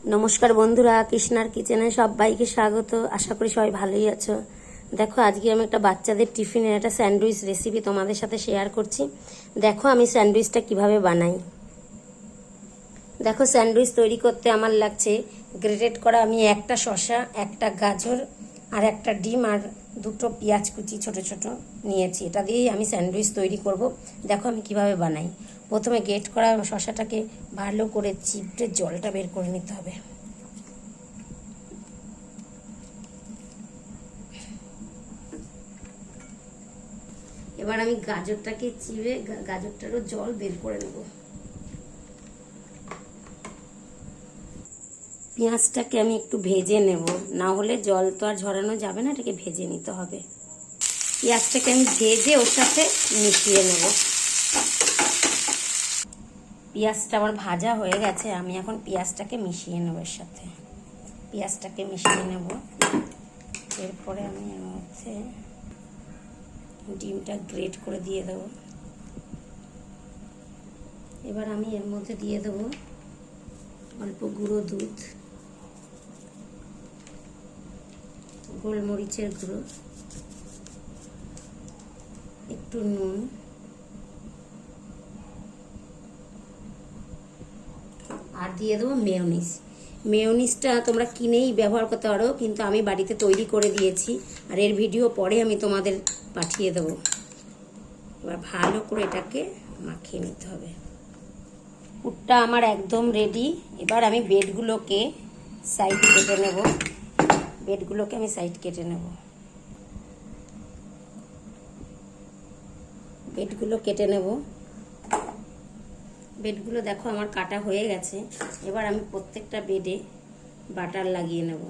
নমস্কার বন্ধুরা, কৃষ্ণার কিচেনে সবাইকে স্বাগত। আশা করি সবাই ভালোই আছো। দেখো, আজকে আমি একটা বাচ্চাদের টিফিনের একটা স্যান্ডউইচ রেসিপি তোমাদের সাথে শেয়ার করছি। দেখো আমি স্যান্ডউইচটা কিভাবে বানাই। দেখো, স্যান্ডউইচ তৈরি করতে আমার লাগছে গ্রেটেড করা আমি একটা শসা, একটা গাজর আর একটা ডিম আর দুটো পেঁয়াজ কুচি ছোট ছোট নিয়েছি। এটা দিয়েই আমি স্যান্ডউইচ তৈরি করব। দেখো আমি কিভাবে বানাই। প্রথমে গ্রেট করা শসাটাকে ভালো করে চিপড়ে জলটা বের করে নিতে হবে। এবার আমি গাজরটাকে চিড়ে গাজরটারও জল বের করে নেব। পেঁয়াজটাকে আমি একটু ভেজে নেব, না হলে জল তো আর ঝরানো যাবে না, এটাকে ভেজে নিতে হবে। পেঁয়াজটাকে আমি ভেজে ওর সাথে মিশিয়ে নেব। পেঁয়াজটা আমার ভাজা হয়ে গেছে, আমি এখন পেঁয়াজটাকে মিশিয়ে নেব এর সাথে। পেঁয়াজটাকে মিশিয়ে নেব। এরপরে আমি এর মধ্যে ডিমটা গ্রেট করে দিয়ে দেব। এবার আমি এর মধ্যে দিয়ে দেব অল্প গুঁড়ো দুধ, গোলমরিচের গুঁড়ো, একটু নুন, আর দিয়ে দেবো মেয়োনিজ। মেয়োনিজটা তোমরা কিনেই ব্যবহার করতে পারো, কিন্তু আমি বাড়িতে তৈরি করে দিয়েছি, আর এর ভিডিও পরে আমি তোমাদের পাঠিয়ে দেবো। এবার ভালো করে এটাকে মাখিয়ে নিতে হবে। পুরটা আমার একদম রেডি। এবার আমি ব্রেডগুলোকে সাইড কেটে নেব। ব্রেডগুলোকে আমি সাইড কেটে নেব। ব্রেডগুলো কেটে নেব। ব্রেডগুলো দেখো আমার কাটা হয়ে গেছে। এবার আমি প্রত্যেকটা ব্রেডে বাটার লাগিয়ে নেব।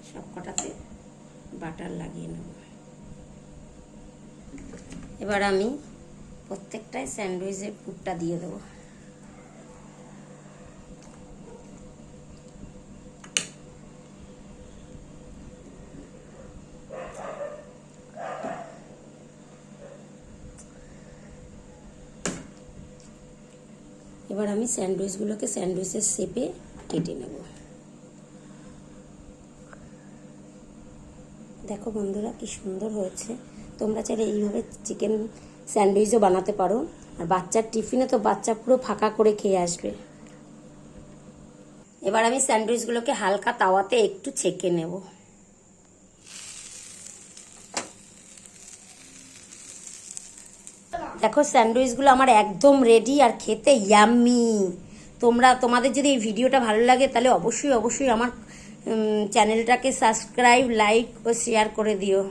সব কটাতে বাটার লাগিয়ে নেব। এবার আমি প্রত্যেকটায় স্যান্ডউইচের পুরটা দিয়ে দেব। এবার আমি স্যান্ডউইচগুলোকে স্যান্ডউইচের শেপে কেটে নেব। দেখো বন্ধুরা, কি সুন্দর হয়েছে। তোমরা চাইলে এইভাবে চিকেন স্যান্ডউইচও বানাতে পারো। আর বাচ্চার টিফিনে তো বাচ্চা পুরো ফাঁকা করে খেয়ে আসবে। এবার আমি স্যান্ডউইচগুলোকে হালকা তাওয়াতে একটু ছেঁকে নেব। দেখো, স্যান্ডউইচগুলো আমার একদম রেডি আর খেতে ইয়াম্মি। তোমাদের যদি এই ভিডিওটা ভালো লাগে তাহলে অবশ্যই আমার চ্যানেলটাকে সাবস্ক্রাইব, লাইক ও শেয়ার করে দিও।